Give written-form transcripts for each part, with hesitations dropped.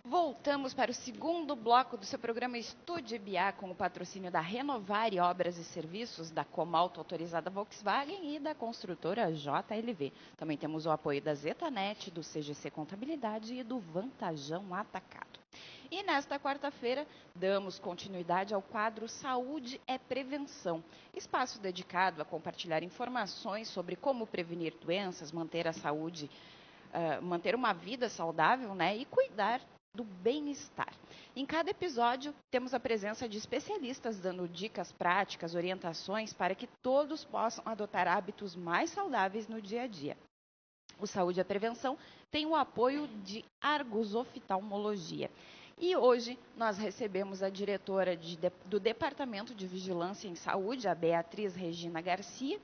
Voltamos para o segundo bloco do seu programa Estude BA, com o patrocínio da Renovare Obras e Serviços, da Comalto Autorizada Volkswagen e da construtora JLV. Também temos o apoio da Zetanet, do CGC Contabilidade e do Vantajão Atacado. E nesta quarta-feira, damos continuidade ao quadro Saúde é Prevenção, espaço dedicado a compartilhar informações sobre como prevenir doenças, manter a saúde, manter uma vida saudável, né, e cuidar do bem-estar. Em cada episódio, temos a presença de especialistas dando dicas práticas, orientações para que todos possam adotar hábitos mais saudáveis no dia a dia. O Saúde é Prevenção tem o apoio de Argus Oftalmologia. E hoje nós recebemos a diretora do Departamento de Vigilância em Saúde, a Beatriz Regina Garcia,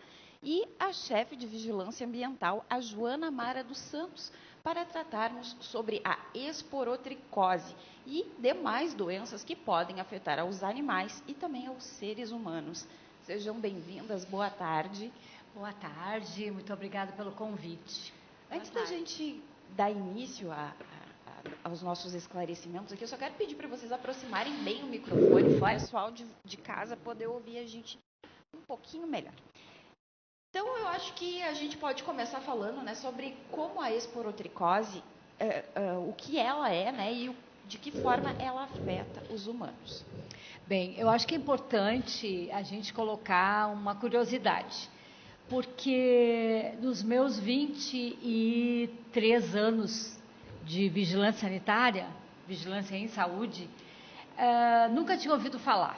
e a chefe de Vigilância Ambiental, a Joana Mara dos Santos, para tratarmos sobre a esporotricose e demais doenças que podem afetar aos animais e também aos seres humanos. Sejam bem-vindas, boa tarde. Boa tarde, muito obrigada pelo convite. Antes da gente dar início aos nossos esclarecimentos aqui, eu só quero pedir para vocês aproximarem bem o microfone, para o pessoal de casa poder ouvir a gente um pouquinho melhor. Então, eu acho que a gente pode começar falando, né, sobre como a esporotricose, o que ela é, né, e de que forma ela afeta os humanos. Bem, eu acho que é importante a gente colocar uma curiosidade, porque nos meus 23 anos de vigilância sanitária, vigilância em saúde, nunca tinha ouvido falar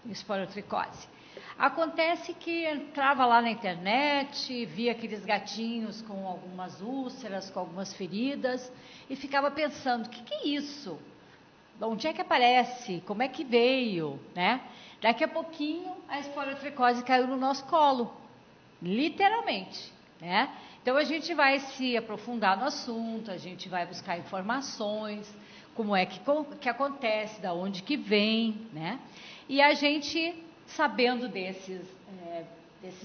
em esporotricose. Acontece que entrava lá na internet, via aqueles gatinhos com algumas úlceras, com algumas feridas, e ficava pensando, o que é isso? Onde é que aparece? Como é que veio? Né? Daqui a pouquinho, a esporotricose caiu no nosso colo, literalmente. Né? Então, a gente vai se aprofundar no assunto, a gente vai buscar informações, como é que acontece, da onde que vem, né? E a gente, sabendo desses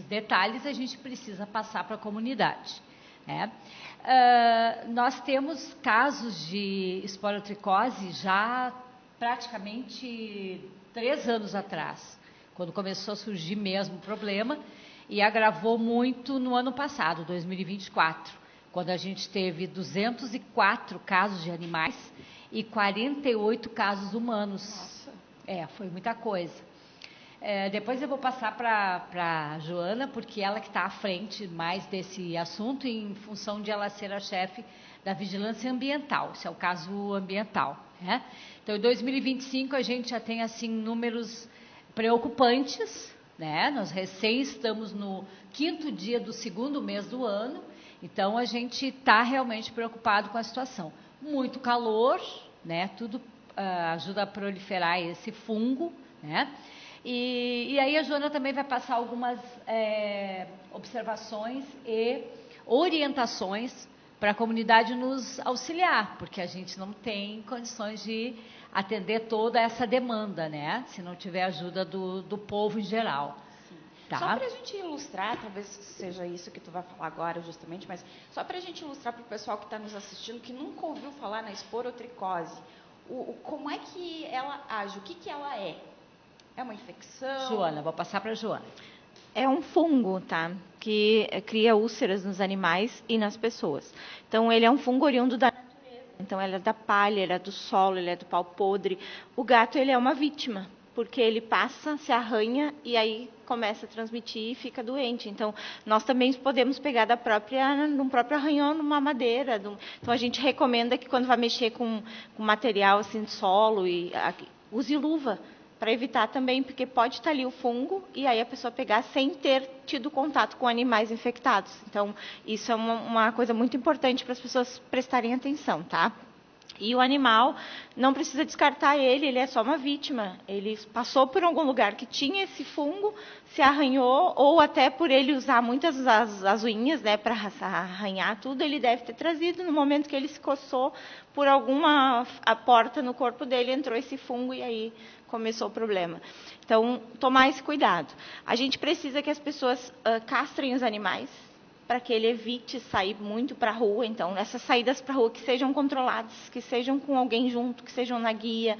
detalhes, a gente precisa passar para a comunidade. Né? Nós temos casos de esporotricose já praticamente 3 anos atrás, quando começou a surgir mesmo o problema, e agravou muito no ano passado, 2024, quando a gente teve 204 casos de animais e 48 casos humanos. Nossa. Foi muita coisa. Depois eu vou passar para a Joana, porque ela que está à frente mais desse assunto, em função de ela ser a chefe da vigilância ambiental, esse é o caso ambiental. Né? Então, em 2025, a gente já tem assim números preocupantes, né? Nós recém estamos no 5º dia do 2º mês do ano, então a gente está realmente preocupado com a situação. Muito calor, né? Tudo ajuda a proliferar esse fungo, né? E aí a Joana também vai passar algumas observações e orientações para a comunidade nos auxiliar, porque a gente não tem condições de atender toda essa demanda, né? Se não tiver ajuda do povo em geral. Sim. Tá? Só para a gente ilustrar, talvez seja isso que tu vai falar agora justamente, mas só para a gente ilustrar para o pessoal que está nos assistindo, que nunca ouviu falar na esporotricose, como é que ela age, o que ela é? É uma infecção? Joana, vou passar para a Joana. É um fungo, tá? Que cria úlceras nos animais e nas pessoas. Então, ele é um fungo oriundo da natureza. Então, ele é da palha, ele é do solo, ele é do pau podre. O gato, ele é uma vítima, porque ele passa, se arranha e aí começa a transmitir e fica doente. Então, nós também podemos pegar num próprio arranhão, numa madeira. Então, a gente recomenda que quando vai mexer com material assim de solo, use luva, para evitar também, porque pode estar ali o fungo e aí a pessoa pegar sem ter tido contato com animais infectados. Então, isso é uma coisa muito importante para as pessoas prestarem atenção, tá? E o animal, não precisa descartar ele é só uma vítima. Ele passou por algum lugar que tinha esse fungo, se arranhou, ou até por ele usar muitas as unhas, né, para arranhar tudo, ele deve ter trazido. No momento que ele se coçou, por alguma porta no corpo dele, entrou esse fungo e aí começou o problema. Então, tomar esse cuidado. A gente precisa que as pessoas castrem os animais, para que ele evite sair muito para a rua. Então, essas saídas para a rua que sejam controladas, que sejam com alguém junto, que sejam na guia,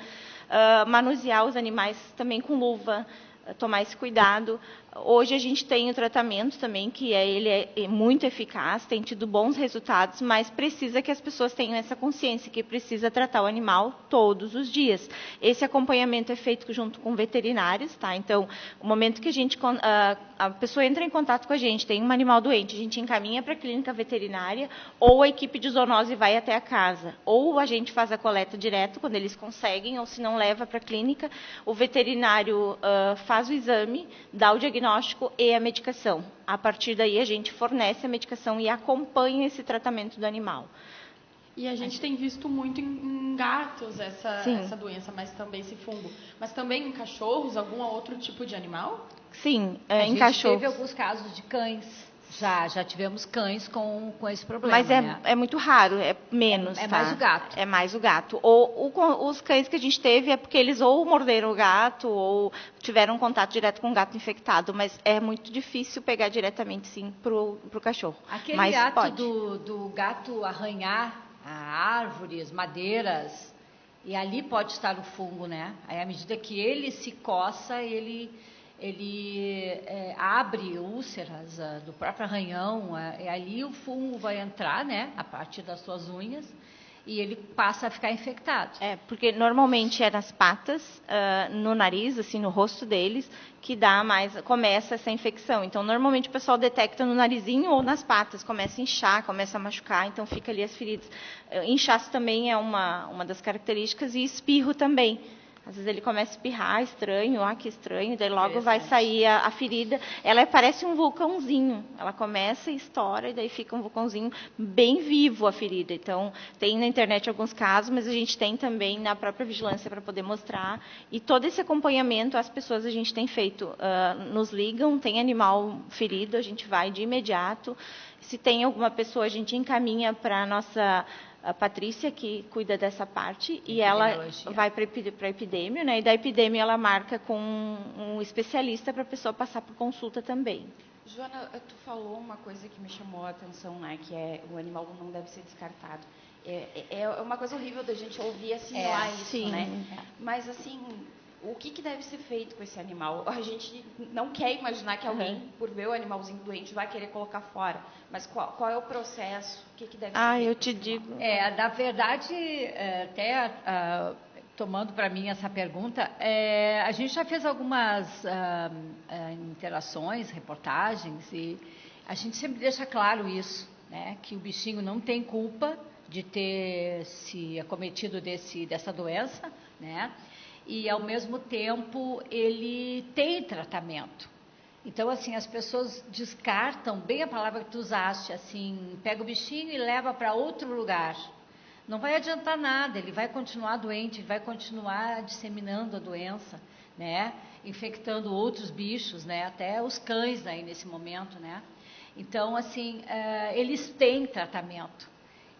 manusear os animais também com luva, tomar esse cuidado. Hoje a gente tem o tratamento também, que ele é muito eficaz, tem tido bons resultados, mas precisa que as pessoas tenham essa consciência, que precisa tratar o animal todos os dias. Esse acompanhamento é feito junto com veterinários, tá? Então, o momento que a pessoa entra em contato com a gente, tem um animal doente, a gente encaminha para a clínica veterinária, ou a equipe de zoonose vai até a casa, ou a gente faz a coleta direto, quando eles conseguem, ou se não leva para a clínica, o veterinário faz o exame, dá o diagnóstico e a medicação. A partir daí, a gente fornece a medicação e acompanha esse tratamento do animal. E a gente tem visto muito em gatos essa doença, mas também esse fungo. Mas também em cachorros, algum outro tipo de animal? Sim, em cachorros. Teve alguns casos de cães. Já tivemos cães com esse problema. Mas é muito raro, é menos. É tá? mais o gato. É mais o gato. Os cães que a gente teve é porque eles ou morderam o gato ou tiveram contato direto com o gato infectado. Mas é muito difícil pegar diretamente, sim, pro cachorro. Aquele ato do gato arranhar árvores, madeiras, e ali pode estar o fungo, né? Aí, à medida que ele se coça, ele abre úlceras do próprio arranhão, e ali o fungo vai entrar, né, a partir das suas unhas, e ele passa a ficar infectado. Porque normalmente é nas patas, no nariz, assim, no rosto deles, que começa essa infecção. Então, normalmente o pessoal detecta no narizinho ou nas patas, começa a inchar, começa a machucar, então fica ali as feridas. Inchaço também é uma das características, e espirro também. Às vezes ele começa a espirrar, estranho, que estranho, daí logo vai sair a ferida. Ela parece um vulcãozinho, ela começa e estoura, e daí fica um vulcãozinho bem vivo a ferida. Então, tem na internet alguns casos, mas a gente tem também na própria vigilância para poder mostrar. E todo esse acompanhamento, as pessoas a gente tem feito, nos ligam, tem animal ferido, a gente vai de imediato. Se tem alguma pessoa, a gente encaminha para a Patrícia, que cuida dessa parte, e ela vai para a epidemia, né? E da epidemia ela marca com um especialista para a pessoa passar por consulta também. Joana, tu falou uma coisa que me chamou a atenção, né? Que o animal não deve ser descartado. É uma coisa horrível da gente ouvir assimilar isso, sim, né? Mas, assim, o que deve ser feito com esse animal? A gente não quer imaginar que alguém, por ver o animalzinho doente, vai querer colocar fora. Mas qual é o processo? O que deve ser feito? Eu te digo. Na verdade, até tomando para mim essa pergunta, a gente já fez algumas interações, reportagens, e a gente sempre deixa claro isso, né? Que o bichinho não tem culpa de ter se acometido dessa doença, né? E, ao mesmo tempo, ele tem tratamento. Então, assim, as pessoas descartam bem a palavra que tu usaste, assim, pega o bichinho e leva para outro lugar. Não vai adiantar nada, ele vai continuar doente, ele vai continuar disseminando a doença, né? Infectando outros bichos, né? Até os cães aí nesse momento, né? Então, assim, eles têm tratamento.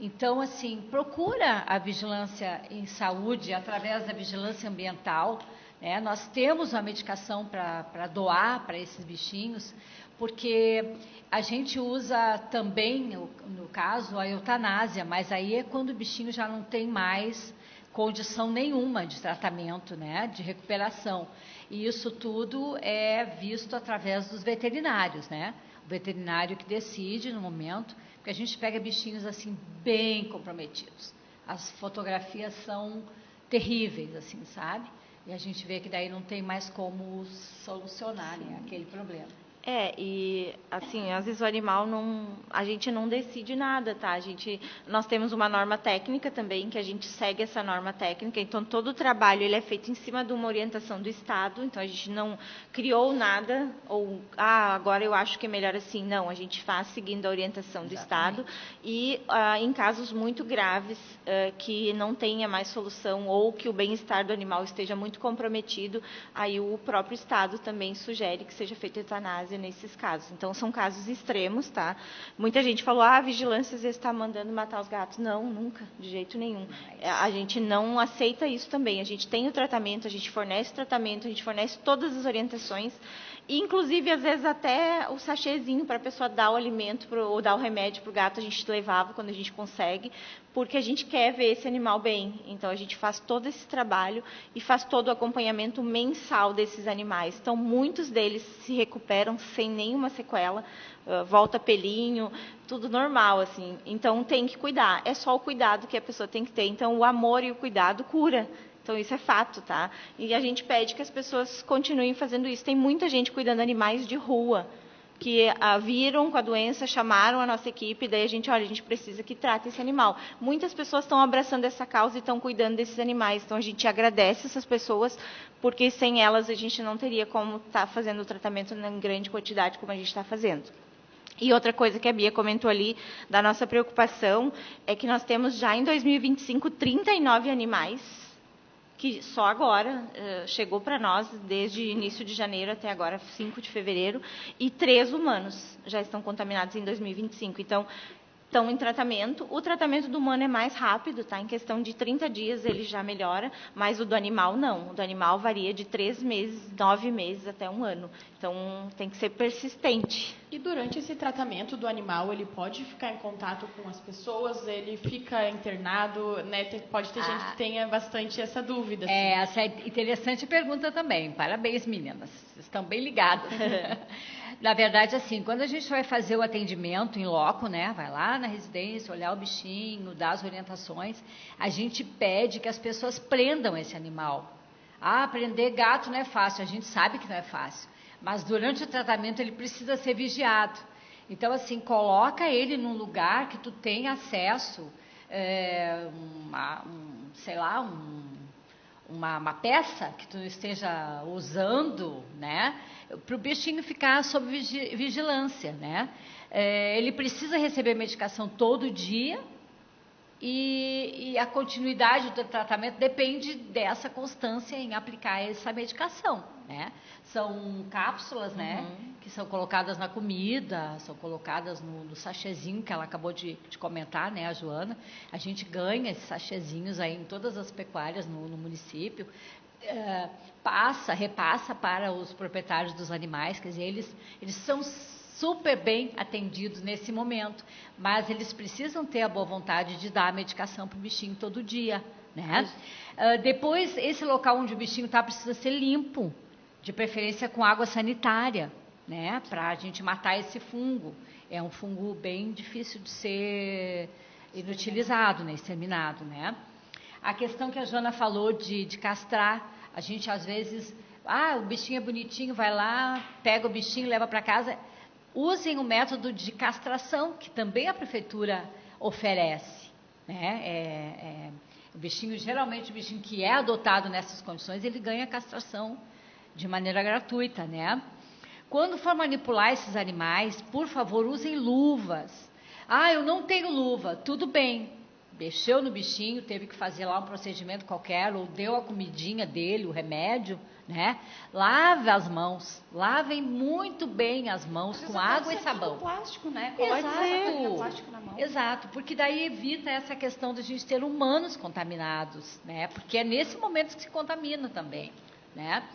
Então, assim, procura a vigilância em saúde através da vigilância ambiental, né? Nós temos uma medicação para doar para esses bichinhos, porque a gente usa também, no caso, a eutanásia, mas aí é quando o bichinho já não tem mais condição nenhuma de tratamento, né? De recuperação. E isso tudo é visto através dos veterinários, né? O veterinário que decide no momento, porque a gente pega bichinhos assim bem comprometidos. As fotografias são terríveis, assim, sabe? E a gente vê que daí não tem mais como solucionar, né, aquele problema. E assim, às vezes o animal a gente não decide nada, tá? Nós temos uma norma técnica também, que a gente segue essa norma técnica, então todo o trabalho ele é feito em cima de uma orientação do Estado, então a gente não criou nada, ou agora eu acho que é melhor assim, não, a gente faz seguindo a orientação do Estado, e em casos muito graves, que não tenha mais solução, ou que o bem-estar do animal esteja muito comprometido, aí o próprio Estado também sugere que seja feita eutanásia nesses casos. Então, são casos extremos, tá? Muita gente falou, a vigilância às vezes está mandando matar os gatos. Não, nunca, de jeito nenhum. A gente não aceita isso também. A gente tem o tratamento, a gente fornece tratamento, a gente fornece todas as orientações, Inclusive, às vezes, até o sachêzinho para a pessoa dar o alimento ou dar o remédio para o gato, a gente levava quando a gente consegue, porque a gente quer ver esse animal bem. Então, a gente faz todo esse trabalho e faz todo o acompanhamento mensal desses animais. Então, muitos deles se recuperam sem nenhuma sequela, volta pelinho, tudo normal, assim. Então, tem que cuidar. É só o cuidado que a pessoa tem que ter. Então, o amor e o cuidado cura. Então, isso é fato, tá? E a gente pede que as pessoas continuem fazendo isso. Tem muita gente cuidando de animais de rua, que viram com a doença, chamaram a nossa equipe, daí a gente precisa que trate esse animal. Muitas pessoas estão abraçando essa causa e estão cuidando desses animais. Então, a gente agradece essas pessoas, porque sem elas a gente não teria como estar fazendo o tratamento em grande quantidade como a gente está fazendo. E outra coisa que a Bia comentou ali, da nossa preocupação, é que nós temos já em 2025 39 animais, que só agora chegou para nós, desde início de janeiro até agora, 5 de fevereiro, e 3 humanos já estão contaminados em 2025. Então, estão em tratamento. O tratamento do humano é mais rápido, tá? Em questão de 30 dias ele já melhora, mas o do animal não. O do animal varia de 3 meses, 9 meses até 1 ano. Então, tem que ser persistente. E durante esse tratamento do animal, ele pode ficar em contato com as pessoas? Ele fica internado, né? Pode ter gente que tenha bastante essa dúvida. Assim. Essa é interessante pergunta também. Parabéns, meninas. Vocês estão bem ligadas. Na verdade, assim, quando a gente vai fazer o atendimento em loco, né? Vai lá na residência, olhar o bichinho, dar as orientações, a gente pede que as pessoas prendam esse animal. Prender gato não é fácil, a gente sabe que não é fácil. Mas durante o tratamento ele precisa ser vigiado. Então, assim, coloca ele num lugar que tu tenha acesso, uma peça que tu esteja usando, né? Para o bichinho ficar sob vigilância, né? Ele precisa receber medicação todo dia e a continuidade do tratamento depende dessa constância em aplicar essa medicação, né? São cápsulas, né? Que são colocadas na comida, são colocadas no sachêzinho que ela acabou de comentar, né, a Joana. A gente ganha esses sachêzinhos aí em todas as pecuárias no município. Repassa para os proprietários dos animais, quer dizer, eles são super bem atendidos nesse momento, mas eles precisam ter a boa vontade de dar a medicação para o bichinho todo dia, né? Depois, esse local onde o bichinho está precisa ser limpo, de preferência com água sanitária, né? Para a gente matar esse fungo. É um fungo bem difícil de ser inutilizado, né? Exterminado, né? A questão que a Joana falou de castrar, a gente às vezes, o bichinho é bonitinho, vai lá, pega o bichinho, leva para casa. Usem o método de castração, que também a prefeitura oferece, né? Geralmente o bichinho que é adotado nessas condições, ele ganha castração de maneira gratuita, né? Quando for manipular esses animais, por favor, usem luvas. Eu não tenho luva, tudo bem. Mexeu no bichinho, teve que fazer lá um procedimento qualquer, ou deu a comidinha dele, o remédio, né? Lave as mãos, lavem muito bem as mãos com água e sabão. Plástico, né? Exato. Plástico na mão. Exato, porque daí evita essa questão de a gente ter humanos contaminados, né? Porque é nesse momento que se contamina também, né?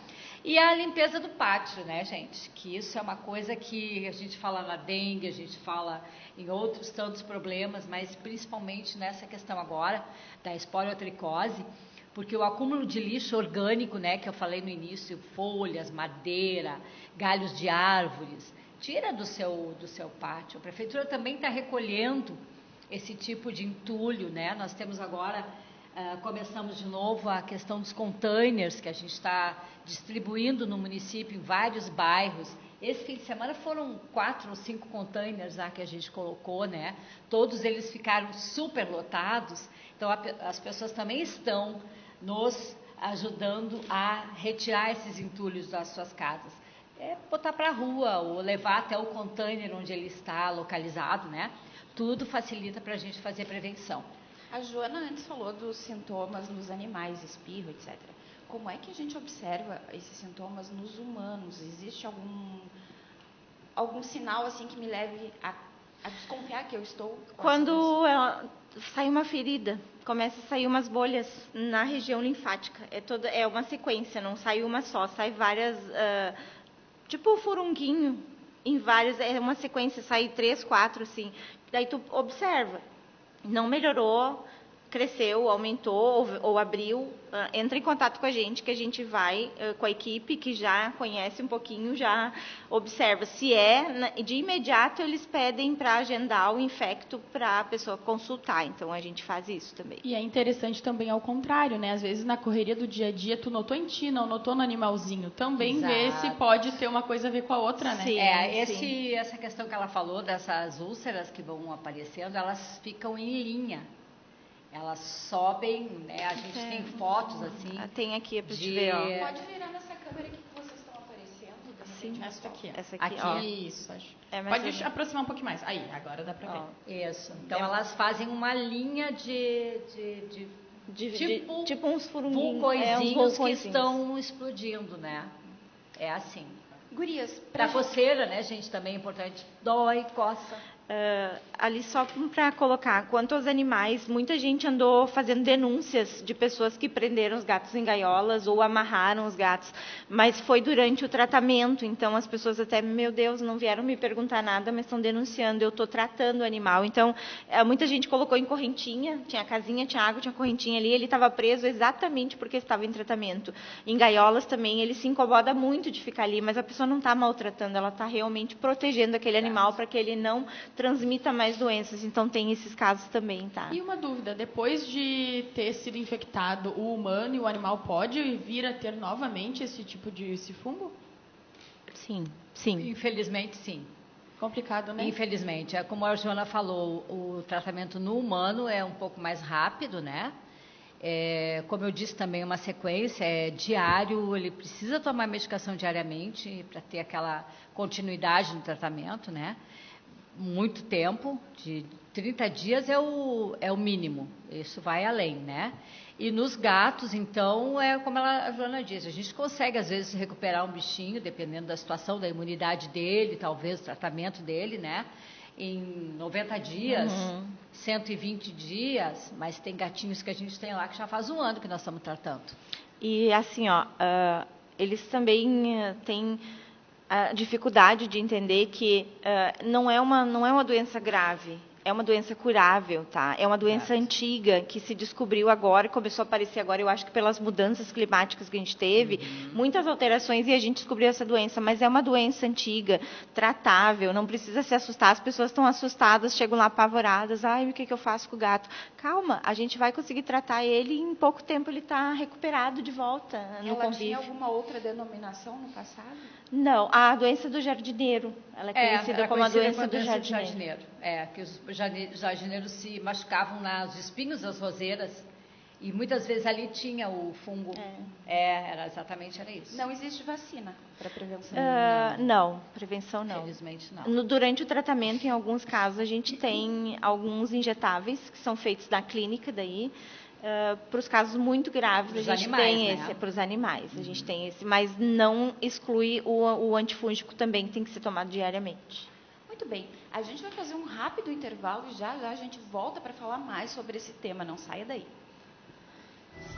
E a limpeza do pátio, né, gente? Que isso é uma coisa que a gente fala na dengue, a gente fala em outros tantos problemas, mas principalmente nessa questão agora da esporotricose, porque o acúmulo de lixo orgânico, né, que eu falei no início, folhas, madeira, galhos de árvores, tira do seu pátio. A prefeitura também está recolhendo esse tipo de entulho, né? Nós temos agora... começamos de novo a questão dos containers que a gente está distribuindo no município em vários bairros. Esse fim de semana foram 4 ou 5 containers lá que a gente colocou, né? Todos eles ficaram super lotados. Então, as pessoas também estão nos ajudando a retirar esses entulhos das suas casas. Botar para a rua ou levar até o container onde ele está localizado, né? Tudo facilita para a gente fazer prevenção. A Joana antes falou dos sintomas nos animais, espirro, etc. Como é que a gente observa esses sintomas nos humanos? Existe algum sinal assim que me leve a desconfiar que eu estou... Quando sai uma ferida, começa a sair umas bolhas na região linfática. É uma sequência, não sai uma só, sai várias tipo o furunguinho, em várias, é uma sequência, sai 3, 4, assim. Daí tu observa, não melhorou, cresceu, aumentou ou abriu, entra em contato com a gente, que a gente vai com a equipe que já conhece um pouquinho, já observa. Se de imediato eles pedem para agendar o infecto para a pessoa consultar, então a gente faz isso também. E é interessante também ao contrário, né? Às vezes na correria do dia a dia tu notou em ti, não notou no animalzinho. Também ver se pode ter uma coisa a ver com a outra, né? Sim, essa questão que ela falou dessas úlceras que vão aparecendo, elas ficam em linha. Elas sobem, né? A gente tem fotos assim. Tem aqui para te ver, ó. Pode virar nessa câmera aqui que vocês estão aparecendo. Sim, essa aqui, ó. Essa aqui, ó. Isso, acho. Pode aproximar um pouquinho mais. Aí, agora dá para ver. Isso. Então elas fazem uma linha tipo uns furunguinhos, vulcõezinhos que estão explodindo, né? É assim. Gurias, pra coceira, né, gente, também é importante. Dói, coça. Ali só para colocar, quanto aos animais, muita gente andou fazendo denúncias de pessoas que prenderam os gatos em gaiolas ou amarraram os gatos, mas foi durante o tratamento, então as pessoas até, meu Deus, não vieram me perguntar nada, mas estão denunciando, eu estou tratando o animal. Então, muita gente colocou em correntinha, tinha casinha, tinha água, tinha correntinha ali, ele estava preso exatamente porque estava em tratamento. Em gaiolas também, ele se incomoda muito de ficar ali, mas a pessoa não está maltratando, ela está realmente protegendo aquele animal para que ele não transmita mais doenças, então tem esses casos também, tá? E uma dúvida, depois de ter sido infectado, o humano e o animal pode vir a ter novamente esse tipo de fungo? Sim. Infelizmente, sim. Complicado, né? Infelizmente. Como a Joana falou, o tratamento no humano é um pouco mais rápido, né? Como eu disse também, uma sequência diário, ele precisa tomar medicação diariamente para ter aquela continuidade no tratamento, né? Muito tempo, de 30 dias é o mínimo, isso vai além, né? E nos gatos, então, como a Joana disse, a gente consegue às vezes recuperar um bichinho, dependendo da situação, da imunidade dele, talvez do tratamento dele, né? Em 90 dias, 120 dias, mas tem gatinhos que a gente tem lá que já faz 1 ano que nós estamos tratando. E assim, eles também têm a dificuldade de entender que não é uma doença grave, é uma doença curável, tá? É uma doença antiga que se descobriu agora, começou a aparecer agora, eu acho que pelas mudanças climáticas que a gente teve, muitas alterações e a gente descobriu essa doença, mas é uma doença antiga, tratável, não precisa se assustar, as pessoas estão assustadas, chegam lá apavoradas, ai, o que eu faço com o gato? Calma, a gente vai conseguir tratar ele e em pouco tempo ele está recuperado de volta no convívio. Tinha alguma outra denominação no passado? Não, a doença do jardineiro, ela é conhecida como a doença do jardineiro. Que os jardineiros se machucavam nos espinhos das roseiras e muitas vezes ali tinha o fungo. Era isso. Não existe vacina para prevenção? Não, prevenção não. Infelizmente não. Durante o tratamento, em alguns casos, a gente tem alguns injetáveis que são feitos na clínica daí. Para os casos muito graves, a gente tem esse, para os animais, a gente tem esse, mas não exclui o antifúngico também, que tem que ser tomado diariamente. Muito bem, a gente vai fazer um rápido intervalo e já a gente volta para falar mais sobre esse tema, não saia daí.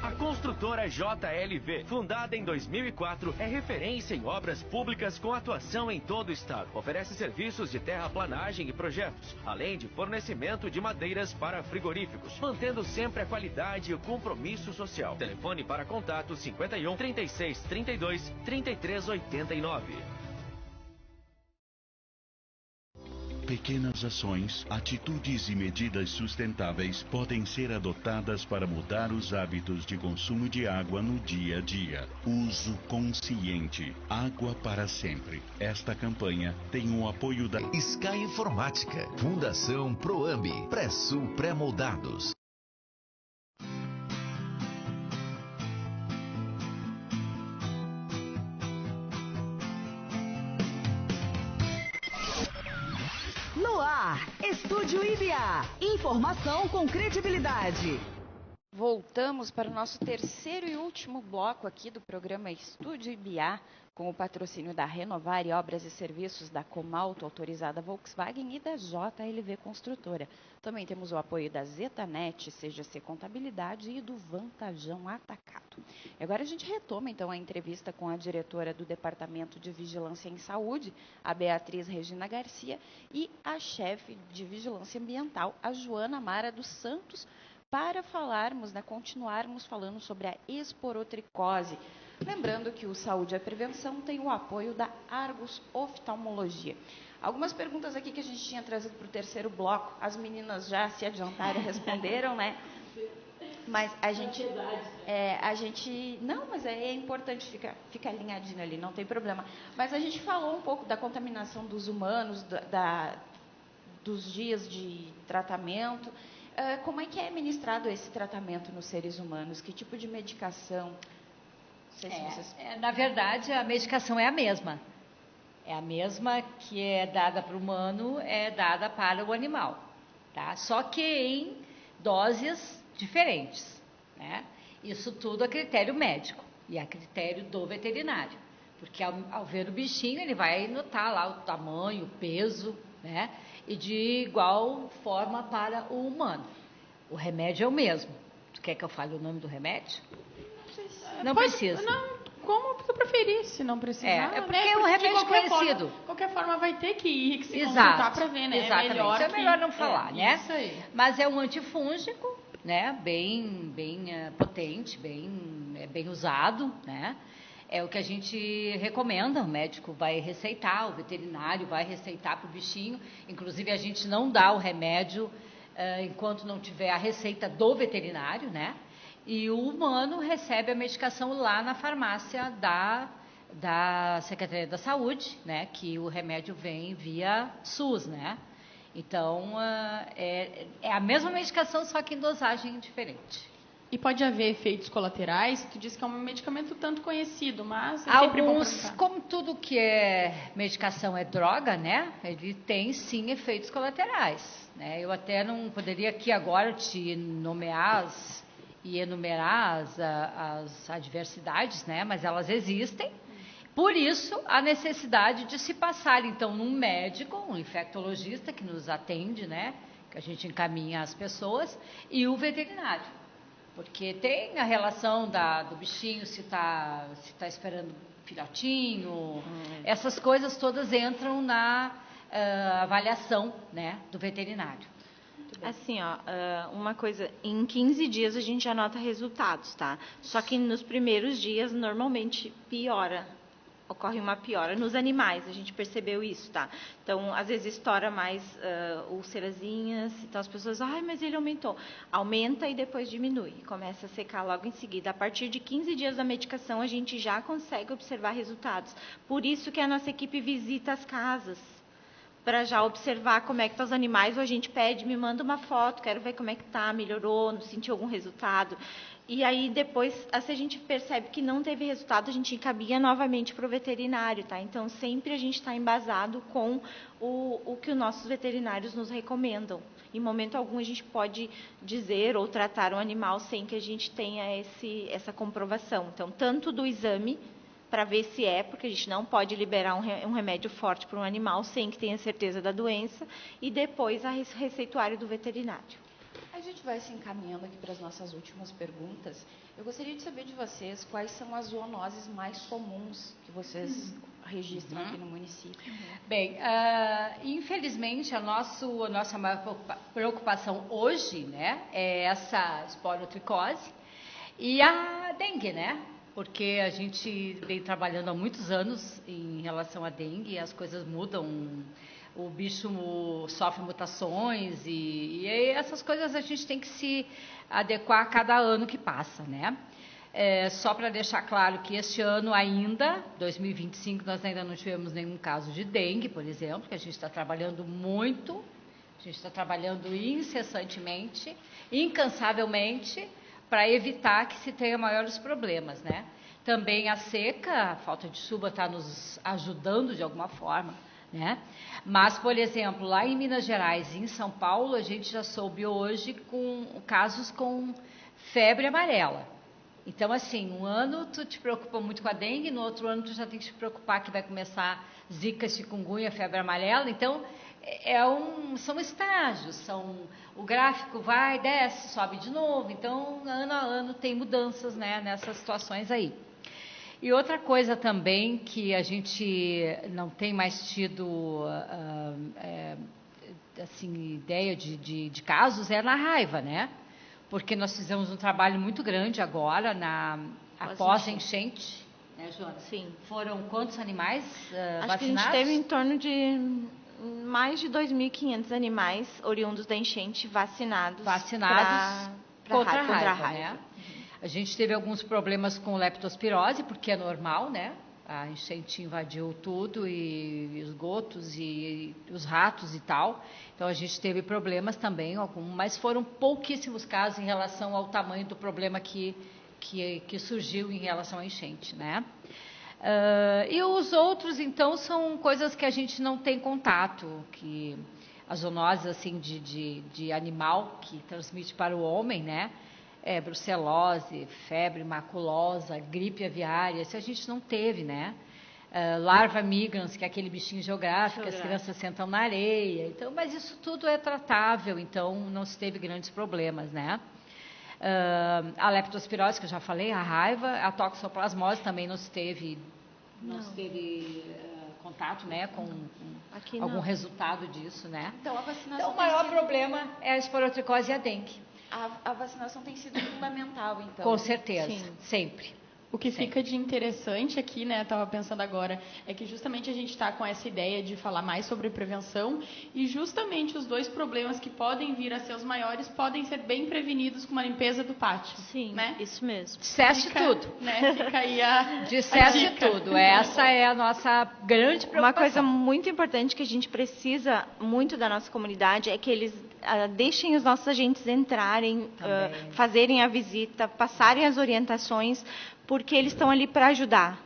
A construtora JLV, fundada em 2004, é referência em obras públicas com atuação em todo o estado. Oferece serviços de terraplanagem e projetos, além de fornecimento de madeiras para frigoríficos, mantendo sempre a qualidade e o compromisso social. Telefone para contato 51 36 32 33 89. Pequenas ações, atitudes e medidas sustentáveis podem ser adotadas para mudar os hábitos de consumo de água no dia a dia. Uso consciente. Água para sempre. Esta campanha tem o apoio da Sky Informática, Fundação Proambi, Pré-Sul Pré-Moldados. No ar, Estúdio IBA. Informação com credibilidade. Voltamos para o nosso terceiro e último bloco aqui do programa Estúdio IBA, com o patrocínio da Renovar e Obras e Serviços da Comalto, autorizada Volkswagen, e da JLV Construtora. Também temos o apoio da Zetanet, CGC Contabilidade e do Vantajão Atacado. E agora a gente retoma, então, a entrevista com a diretora do Departamento de Vigilância em Saúde, a Beatriz Regina Garcia, e a chefe de Vigilância Ambiental, a Joana Mara dos Santos, para falarmos, continuarmos falando sobre a esporotricose. Lembrando que o Saúde e Prevenção tem o apoio da Argos Oftalmologia. Algumas perguntas aqui que a gente tinha trazido para o terceiro bloco, as meninas já se adiantaram e responderam, né? Mas a gente... Não, mas é importante ficar alinhadinho ali, não tem problema. Mas a gente falou um pouco da contaminação dos humanos, dos dias de tratamento. Como é que é ministrado esse tratamento nos seres humanos? Que tipo de medicação? Não sei se vocês... Na verdade, a medicação é a mesma. É a mesma que é dada para o humano, é dada para o animal. Tá? Só que em doses diferentes. Né? Isso tudo a critério médico e a critério do veterinário. Porque ao ver o bichinho, ele vai notar lá o tamanho, o peso, né? E de igual forma para o humano. O remédio é o mesmo. Tu quer que eu fale o nome do remédio? Não precisa. Não, como tu preferir, se não precisar. É porque é um remédio conhecido. De qualquer forma, vai ter que ir se consultar para ver, né? Exatamente. É melhor não falar, né? Isso aí. Mas é um antifúngico, né? Bem potente, bem usado, né? É o que a gente recomenda, o médico vai receitar, o veterinário vai receitar para o bichinho. Inclusive, a gente não dá o remédio enquanto não tiver a receita do veterinário, né? E o humano recebe a medicação lá na farmácia da Secretaria da Saúde, né? Que o remédio vem via SUS, né? Então, é a mesma medicação, só que em dosagem diferente. E pode haver efeitos colaterais? Tu disse que é um medicamento tanto conhecido, mas é sempre bom perguntar. Como tudo que é medicação é droga, né? Ele tem sim efeitos colaterais, né? Eu até não poderia aqui agora te nomear e enumerar as adversidades, né? Mas elas existem. Por isso, a necessidade de se passar, então, num médico, um infectologista que nos atende, né? Que a gente encaminha as pessoas, e o veterinário. Porque tem a relação do bichinho, se está esperando filhotinho, essas coisas todas entram na avaliação, né, do veterinário. Assim, uma coisa, em 15 dias a gente já nota resultados, tá? Só que nos primeiros dias normalmente ocorre uma piora nos animais, a gente percebeu isso, tá? Então, às vezes estoura mais úlcerazinhas, então as pessoas, mas ele aumentou. Aumenta e depois diminui, começa a secar logo em seguida. A partir de 15 dias da medicação, a gente já consegue observar resultados. Por isso que a nossa equipe visita as casas, para já observar como é que estão os animais, ou a gente pede, me manda uma foto, quero ver como é que está, melhorou, não sentiu algum resultado. E aí depois, se a gente percebe que não teve resultado, a gente encaminha novamente para o veterinário, tá? Então sempre a gente está embasado com o que os nossos veterinários nos recomendam. Em momento algum a gente pode dizer ou tratar um animal sem que a gente tenha essa comprovação. Então, tanto do exame, para ver se porque a gente não pode liberar um remédio forte para um animal sem que tenha certeza da doença, e depois a receituário do veterinário. A gente vai se encaminhando aqui para as nossas últimas perguntas. Eu gostaria de saber de vocês quais são as zoonoses mais comuns que vocês registram aqui no município. Bem, infelizmente a nossa maior preocupação hoje, né, é essa esporotricose e a dengue, né? Porque a gente vem trabalhando há muitos anos em relação à dengue e as coisas mudam. O bicho sofre mutações e essas coisas a gente tem que se adequar a cada ano que passa, né? Só para deixar claro que este ano ainda, 2025, nós ainda não tivemos nenhum caso de dengue, por exemplo, que a gente está trabalhando muito, a gente está trabalhando incessantemente, incansavelmente, para evitar que se tenha maiores problemas, né? Também a seca, a falta de chuva está nos ajudando de alguma forma, né? Mas, por exemplo, lá em Minas Gerais e em São Paulo, a gente já soube hoje com casos com febre amarela. Então, assim, um ano tu te preocupa muito com a dengue, no outro ano tu já tem que te preocupar que vai começar zika, chikungunya, febre amarela. Então, são estágios, o gráfico vai, desce, sobe de novo. Então, ano a ano tem mudanças, né, nessas situações aí. E outra coisa também que a gente não tem mais tido assim, ideia de casos é na raiva, né? Porque nós fizemos um trabalho muito grande agora após a enchente, né, Joana? Sim. Foram quantos animais vacinados? Acho que a gente teve em torno de mais de 2.500 animais oriundos da enchente vacinados contra a raiva. Né? A gente teve alguns problemas com leptospirose, porque é normal, né? A enchente invadiu tudo, e esgotos, e os ratos e tal. Então, a gente teve problemas também, mas foram pouquíssimos casos em relação ao tamanho do problema que surgiu em relação à enchente, né? E os outros, então, são coisas que a gente não tem contato, que as zoonoses, assim, de animal que transmite para o homem, né? Brucelose, febre maculosa, gripe aviária, isso a gente não teve, né? Larva migrans, que é aquele bichinho geográfico, as crianças sentam na areia. Então, mas isso tudo é tratável, então não se teve grandes problemas, né? A leptospirose, que eu já falei, a raiva, a toxoplasmose também não se teve contato, né, com algum resultado disso, né? Então, a vacinação o maior problema é a esporotricose e a dengue. A vacinação tem sido fundamental, então. Com certeza, sempre. O que fica de interessante aqui, né, estava pensando agora, é que justamente a gente está com essa ideia de falar mais sobre prevenção e justamente os dois problemas que podem vir a ser os maiores podem ser bem prevenidos com uma limpeza do pátio. Sim, né? Isso mesmo. Disseste tudo. Né, fica aí a Disseste tudo. Essa é a nossa grande preocupação. Uma coisa muito importante que a gente precisa muito da nossa comunidade é que eles deixem os nossos agentes entrarem, fazerem a visita, passarem as orientações, porque eles estão ali para ajudar.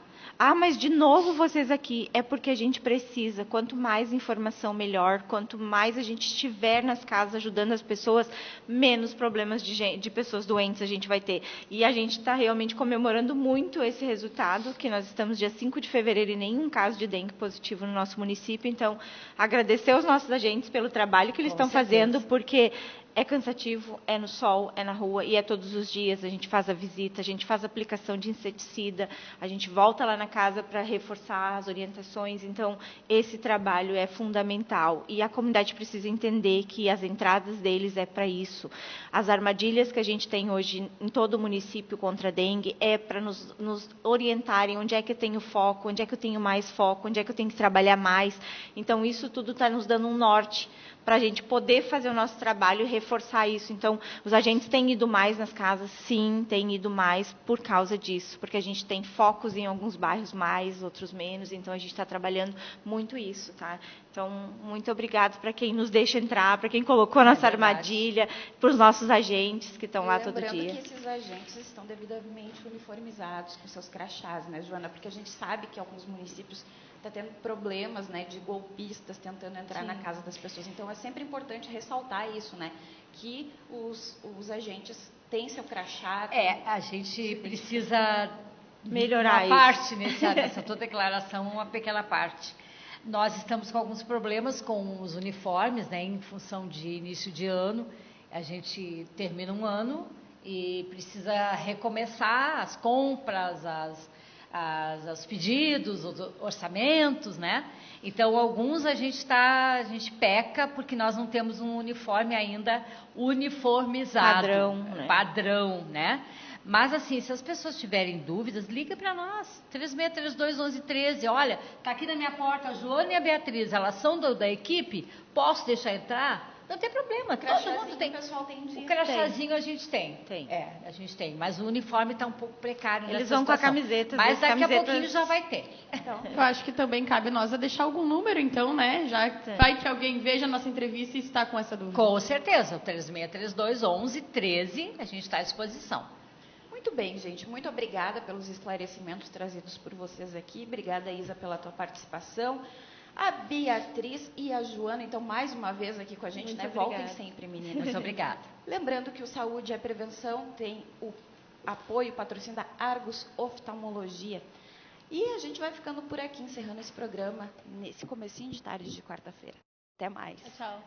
Mas de novo vocês aqui, é porque a gente precisa. Quanto mais informação, melhor. Quanto mais a gente estiver nas casas ajudando as pessoas, menos problemas de pessoas doentes a gente vai ter. E a gente está realmente comemorando muito esse resultado, que nós estamos dia 5 de fevereiro e nenhum caso de dengue positivo no nosso município. Então, agradecer aos nossos agentes pelo trabalho que eles estão fazendo, porque é cansativo, é no sol, é na rua e é todos os dias. A gente faz a visita, a gente faz a aplicação de inseticida, a gente volta lá na casa para reforçar as orientações. Então, esse trabalho é fundamental e a comunidade precisa entender que as entradas deles é para isso. As armadilhas que a gente tem hoje em todo o município contra a dengue é para nos orientarem onde é que eu tenho foco, onde é que eu tenho mais foco, onde é que eu tenho que trabalhar mais. Então, isso tudo está nos dando um norte para a gente poder fazer o nosso trabalho e reforçar isso. Então, os agentes têm ido mais nas casas, sim, têm ido mais por causa disso, porque a gente tem focos em alguns bairros mais, outros menos, então a gente está trabalhando muito isso, tá? Então, muito obrigado para quem nos deixa entrar, para quem colocou a nossa armadilha, para os nossos agentes que estão lá todo dia. Lembrando que esses agentes estão devidamente uniformizados com seus crachás, né, Joana? Porque a gente sabe que alguns municípios está tendo problemas, né, de golpistas tentando entrar na casa das pessoas. Então, é sempre importante ressaltar isso, né, que os agentes têm seu crachá. A gente precisa melhorar uma parte nessa tua declaração, uma pequena parte. Nós estamos com alguns problemas com os uniformes, né, em função de início de ano. A gente termina um ano e precisa recomeçar as compras, os pedidos, os orçamentos, né? Então, alguns a gente peca porque nós não temos um uniforme ainda uniformizado. Padrão, né? Mas, assim, se as pessoas tiverem dúvidas, liga para nós, 3632-1113. Olha, está aqui na minha porta a Joana e a Beatriz, elas são da equipe, posso deixar entrar? Não tem problema, todo mundo tem. O pessoal tem o crachazinho a gente tem. A gente tem, mas o uniforme está um pouco precário nessa situação. Eles vão com a camiseta. Mas daqui a pouquinho já vai ter. Então, eu acho que também cabe a nós deixar algum número, então, né? Já vai que alguém veja a nossa entrevista e está com essa dúvida. Com certeza, o 3632-1113, a gente está à disposição. Muito bem, gente. Muito obrigada pelos esclarecimentos trazidos por vocês aqui. Obrigada, Isa, pela tua participação. a Beatriz e a Joana, então, mais uma vez aqui com a gente, Muito né? obrigada. Voltem sempre, meninas. Muito obrigada. Lembrando que o Saúde é Prevenção tem o apoio e patrocínio da Argos Oftalmologia. E a gente vai ficando por aqui, encerrando esse programa nesse comecinho de tarde de quarta-feira. Até mais. Tchau.